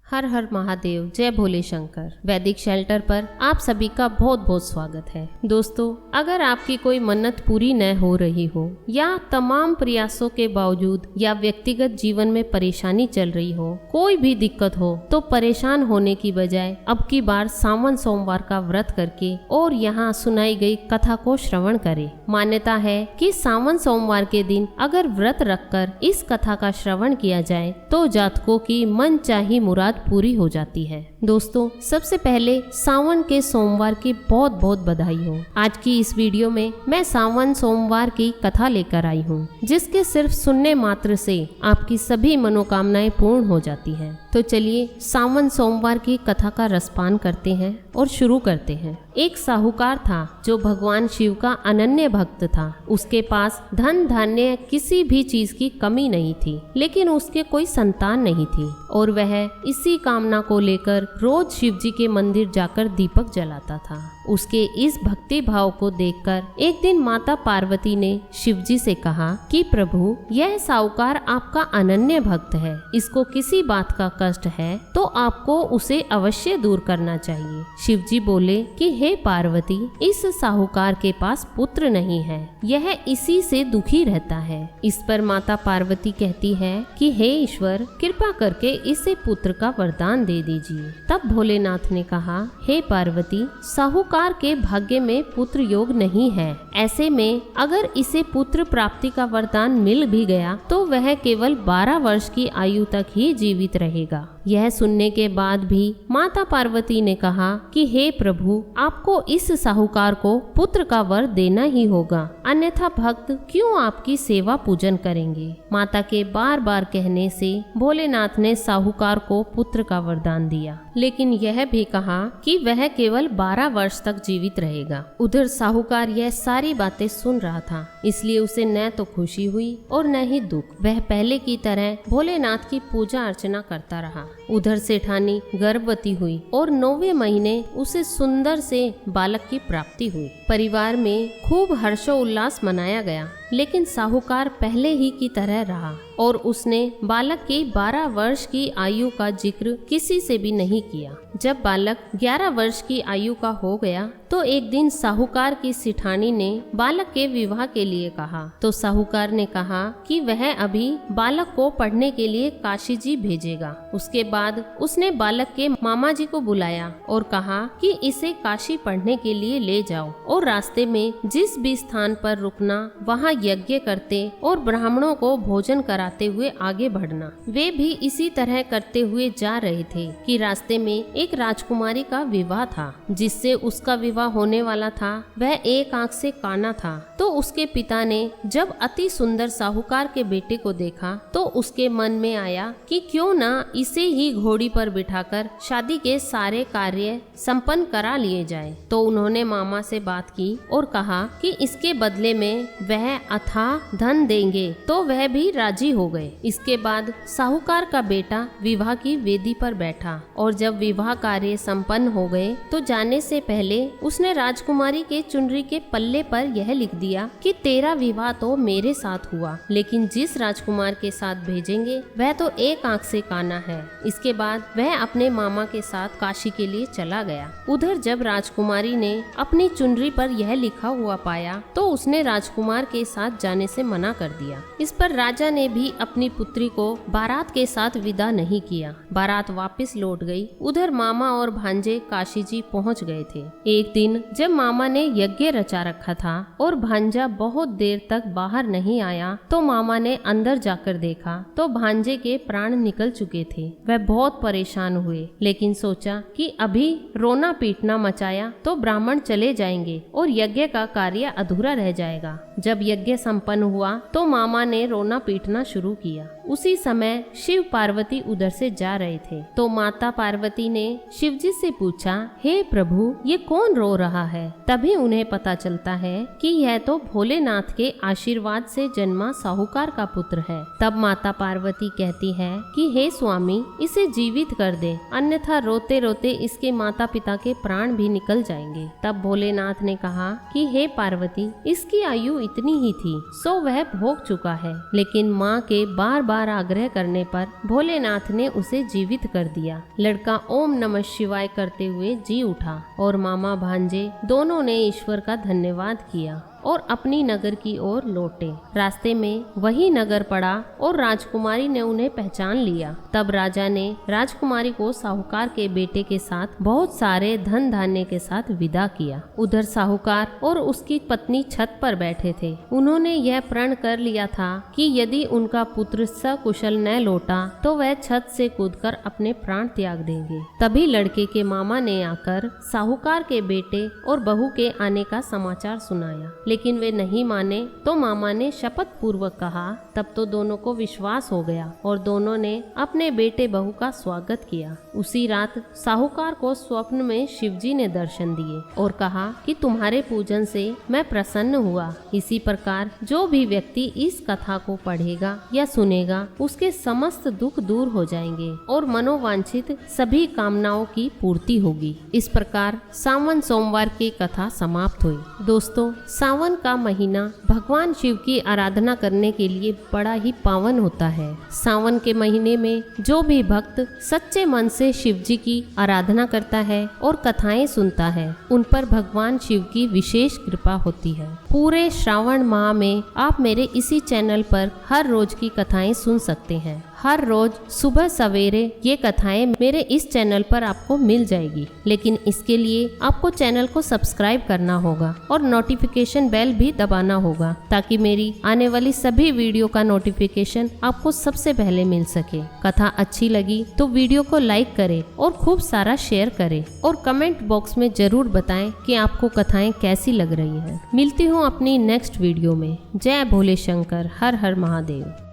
हर हर महादेव, जय भोले शंकर। वैदिक शेल्टर पर आप सभी का बहुत बहुत स्वागत है। दोस्तों, अगर आपकी कोई मन्नत पूरी न हो रही हो या तमाम प्रयासों के बावजूद या व्यक्तिगत जीवन में परेशानी चल रही हो, कोई भी दिक्कत हो, तो परेशान होने की बजाय अब की बार सावन सोमवार का व्रत करके और यहाँ सुनाई गई कथा को श्रवण करें। मान्यता है कि सावन सोमवार के दिन अगर व्रत रखकर इस कथा का श्रवण किया जाए तो जातकों की मन चाही मुराद पूरी हो जाती है। दोस्तों, सबसे पहले सावन के सोमवार की बहुत बहुत बधाई हो। आज की इस वीडियो में मैं सावन सोमवार की कथा लेकर आई हूँ, जिसके सिर्फ सुनने मात्र से आपकी सभी मनोकामनाएं पूर्ण हो जाती हैं। तो चलिए सावन सोमवार की कथा का रसपान करते हैं और शुरू करते हैं। एक साहूकार था जो भगवान शिव का अनन्य भक्त था। उसके पास धन धान्य किसी भी चीज की कमी नहीं थी, लेकिन उसके कोई संतान नहीं थी और वह इसी कामना को लेकर रोज शिव जी के मंदिर जाकर दीपक जलाता था। उसके इस भक्ति भाव को देखकर एक दिन माता पार्वती ने शिव जी से कहा कि प्रभु, यह साहूकार आपका अनन्य भक्त है, इसको किसी बात का कष्ट है तो आपको उसे अवश्य दूर करना चाहिए। शिव जी बोले कि हे पार्वती, इस साहूकार के पास पुत्र नहीं है, यह इसी से दुखी रहता है। इस पर माता पार्वती कहती है कि हे ईश्वर, कृपा करके इसे पुत्र का वरदान दे दीजिए। तब भोलेनाथ ने कहा, हे पार्वती, साहूकार के भाग्य में पुत्र योग नहीं है। ऐसे में अगर इसे पुत्र प्राप्ति का वरदान मिल भी गया तो वह केवल 12 वर्ष की आयु तक ही जीवित रहेगा। यह सुनने के बाद भी माता पार्वती ने कहा कि हे प्रभु, आपको इस साहूकार को पुत्र का वर देना ही होगा, अन्यथा भक्त क्यों आपकी सेवा पूजन करेंगे। माता के बार बार कहने से भोलेनाथ ने साहूकार को पुत्र का वरदान दिया, लेकिन यह भी कहा कि वह केवल 12 वर्ष तक जीवित रहेगा। उधर साहूकार यह सारी बातें सुन रहा था, इसलिए उसे न तो खुशी हुई और न ही दुख। वह पहले की तरह भोलेनाथ की पूजा अर्चना करता रहा। उधर सेठानी गर्भवती हुई और 9वें महीने उसे सुंदर से बालक की प्राप्ति हुई। परिवार में खूब हर्षोल्लास मनाया गया, लेकिन साहूकार पहले ही की तरह रहा और उसने बालक की 12 वर्ष की आयु का जिक्र किसी से भी नहीं किया। जब बालक 11 वर्ष की आयु का हो गया तो एक दिन साहूकार की सिठानी ने बालक के विवाह के लिए कहा, तो साहूकार ने कहा कि वह अभी बालक को पढ़ने के लिए काशी जी भेजेगा। उसके बाद उसने बालक के मामा जी को बुलाया और कहा कि इसे काशी पढ़ने के लिए ले जाओ और रास्ते में जिस भी स्थान पर रुकना वहाँ यज्ञ करते और ब्राह्मणों को भोजन कराते हुए आगे बढ़ना। वे भी इसी तरह करते हुए जा रहे थे कि रास्ते में एक राजकुमारी का विवाह था। जिससे उसका विवाह होने वाला था वह एक आंख से काना था। तो उसके पिता ने जब अति सुंदर साहूकार के बेटे को देखा तो उसके मन में आया कि क्यों ना इसे ही घोड़ी पर बिठाकर शादी के सारे कार्य संपन्न करा लिए जाए। तो उन्होंने मामा से बात की और कहा कि इसके बदले में वह अथाह धन देंगे, तो वह भी राजी हो गए। इसके बाद साहूकार का बेटा विवाह की वेदी पर बैठा और जब विवाह कार्य संपन्न हो गए तो जाने से पहले उसने राजकुमारी के चुनरी के पल्ले पर यह लिख दिया कि तेरा विवाह तो मेरे साथ हुआ, लेकिन जिस राजकुमार के साथ भेजेंगे वह तो एक आंख से काना है। इसके बाद वह अपने मामा के साथ काशी के लिए चला गया। उधर जब राजकुमारी ने अपनी चुनरी पर यह लिखा हुआ पाया तो उसने राजकुमार के साथ जाने से मना कर दिया। इस पर राजा ने भी अपनी पुत्री को बारात के साथ विदा नहीं किया। बारात वापस लौट गई। उधर मामा और भांजे काशी जी पहुँच गए थे। एक दिन जब मामा ने यज्ञ रचा रखा था और भांजा बहुत देर तक बाहर नहीं आया तो मामा ने अंदर जाकर देखा तो भांजे के प्राण निकल चुके थे। वह बहुत परेशान हुए, लेकिन सोचा कि अभी रोना पीटना मचाया तो ब्राह्मण चले जाएंगे और यज्ञ का कार्य अधूरा रह जाएगा। जब यज्ञ संपन्न हुआ तो मामा ने रोना पीटना शुरू किया। उसी समय शिव पार्वती उधर से जा रहे थे तो माता पार्वती ने शिव जी से पूछा, हे प्रभु, ये कौन रो रहा है? तभी उन्हें पता चलता है कि यह तो भोलेनाथ के आशीर्वाद से जन्मा साहूकार का पुत्र है। तब माता पार्वती कहती है कि हे स्वामी, इसे जीवित कर दे, अन्यथा रोते रोते इसके माता पिता के प्राण भी निकल जाएंगे। तब भोलेनाथ ने कहा कि हे पार्वती, इसकी आयु इतनी ही थी, सो वह भोग चुका है, लेकिन माँ के बार बार बार आग्रह करने पर भोलेनाथ ने उसे जीवित कर दिया। लड़का ओम नमः शिवाय करते हुए जी उठा और मामा भांजे दोनों ने ईश्वर का धन्यवाद किया और अपनी नगर की ओर लौटे। रास्ते में वही नगर पड़ा और राजकुमारी ने उन्हें पहचान लिया। तब राजा ने राजकुमारी को साहूकार के बेटे के साथ बहुत सारे धन धान्य के साथ विदा किया। उधर साहूकार और उसकी पत्नी छत पर बैठे थे। उन्होंने यह प्रण कर लिया था कि यदि उनका पुत्र सकुशल न लौटा तो वह छत से कूदकर अपने प्राण त्याग देंगे। तभी लड़के के मामा ने आकर साहूकार के बेटे और बहू के आने का समाचार सुनाया, लेकिन वे नहीं माने तो मामा ने शपथ पूर्वक कहा। तब तो दोनों को विश्वास हो गया और दोनों ने अपने बेटे बहू का स्वागत किया। उसी रात साहूकार को स्वप्न में शिवजी ने दर्शन दिए और कहा कि तुम्हारे पूजन से मैं प्रसन्न हुआ। इसी प्रकार जो भी व्यक्ति इस कथा को पढ़ेगा या सुनेगा उसके समस्त दुख दूर हो जाएंगे और मनोवांछित सभी कामनाओं की पूर्ति होगी। इस प्रकार सावन सोमवार की कथा समाप्त हुई। दोस्तों, सावन का महीना भगवान शिव की आराधना करने के लिए बड़ा ही पावन होता है। सावन के महीने में जो भी भक्त सच्चे मन से शिव जी की आराधना करता है और कथाएं सुनता है, उन पर भगवान शिव की विशेष कृपा होती है। पूरे श्रावण माह में आप मेरे इसी चैनल पर हर रोज की कथाएं सुन सकते हैं। हर रोज सुबह सवेरे ये कथाएं मेरे इस चैनल पर आपको मिल जाएगी, लेकिन इसके लिए आपको चैनल को सब्सक्राइब करना होगा और नोटिफिकेशन बेल भी दबाना होगा ताकि मेरी आने वाली सभी वीडियो का नोटिफिकेशन आपको सबसे पहले मिल सके। कथा अच्छी लगी तो वीडियो को लाइक करें और खूब सारा शेयर करें और कमेंट बॉक्स में जरूर बताएं कि आपको कथाएं कैसी लग रही हैं। मिलती हूँ अपनी नेक्स्ट वीडियो में। जय भोले शंकर, हर हर महादेव।